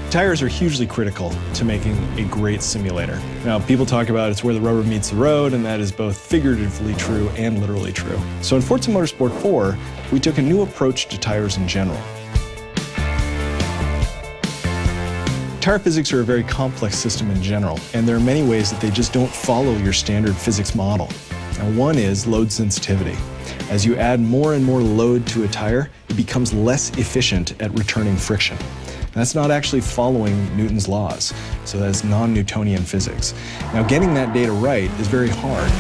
Tires are hugely critical to making a great simulator. Now, people talk about it's where the rubber meets the road, and that is both figuratively true and literally true. So in Forza Motorsport 4, we took a new approach to tires in general. Tire physics are a very complex system in general, and there are many ways that they just don't follow your standard physics model. Now, one is load sensitivity. As you add more and more load to a tire, it becomes less efficient at returning friction. That's not actually following Newton's laws, so that's non-Newtonian physics. Now, getting that data right is very hard.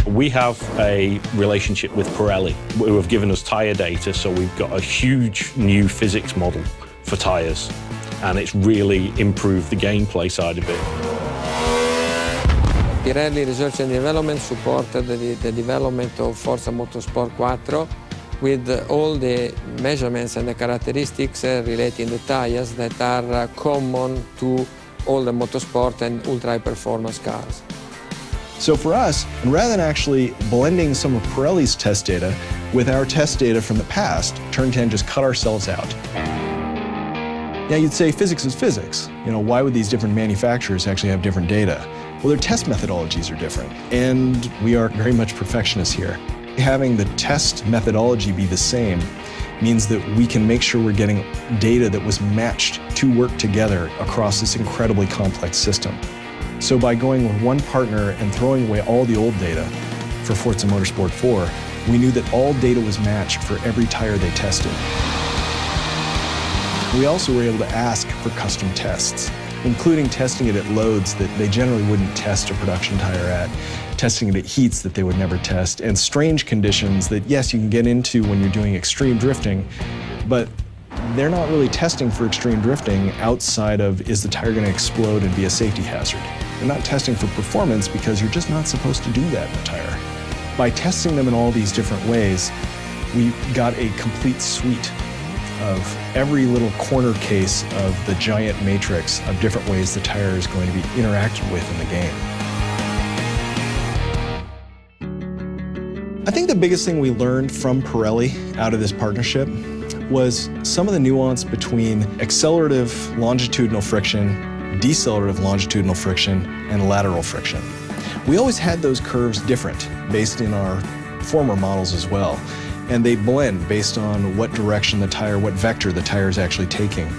We have a relationship with Pirelli, who have given us tire data, so we've got a huge new physics model for tires, and it's really improved the gameplay side of it. Pirelli Research and Development supported the development of Forza Motorsport 4 with all the measurements and the characteristics relating to the tires that are common to all the motorsport and ultra-high performance cars. So for us, rather than actually blending some of Pirelli's test data with our test data from the past, Turn 10 just cut ourselves out. Yeah, you'd say physics is physics. You know, why would these different manufacturers actually have different data? Well, their test methodologies are different, and we are very much perfectionists here. Having the test methodology be the same means that we can make sure we're getting data that was matched to work together across this incredibly complex system. So by going with one partner and throwing away all the old data for Forza Motorsport 4, we knew that all data was matched for every tire they tested. We also were able to ask for custom tests, including testing it at loads that they generally wouldn't test a production tire at, testing it at heats that they would never test, and strange conditions that, yes, you can get into when you're doing extreme drifting, but they're not really testing for extreme drifting outside of, is the tire going to explode and be a safety hazard? They're not testing for performance because you're just not supposed to do that in a tire. By testing them in all these different ways, we got a complete suite of every little corner case of the giant matrix of different ways the tire is going to be interacted with in the game. I think the biggest thing we learned from Pirelli out of this partnership was some of the nuance between accelerative longitudinal friction, decelerative longitudinal friction, and lateral friction. We always had those curves different based in our former models as well, and they blend based on what direction the tire, what vector the tire is actually taking.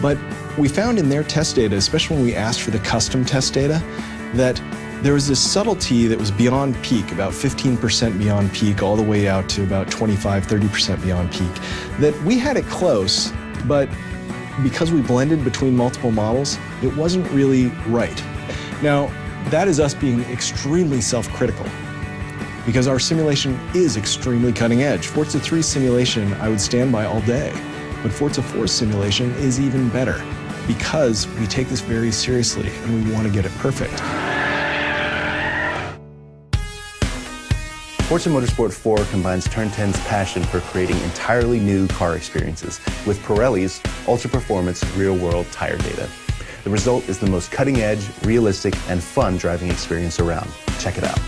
But we found in their test data, especially when we asked for the custom test data, that there was this subtlety that was beyond peak, about 15% beyond peak, all the way out to about 25–30% beyond peak, that we had it close, but because we blended between multiple models, it wasn't really right. Now, that is us being extremely self-critical, because our simulation is extremely cutting edge. Forza 3 simulation, I would stand by all day, but Forza 4's simulation is even better because we take this very seriously and we want to get it perfect. Forza Motorsport 4 combines Turn 10's passion for creating entirely new car experiences with Pirelli's ultra-performance real-world tire data. The result is the most cutting-edge, realistic, and fun driving experience around. Check it out.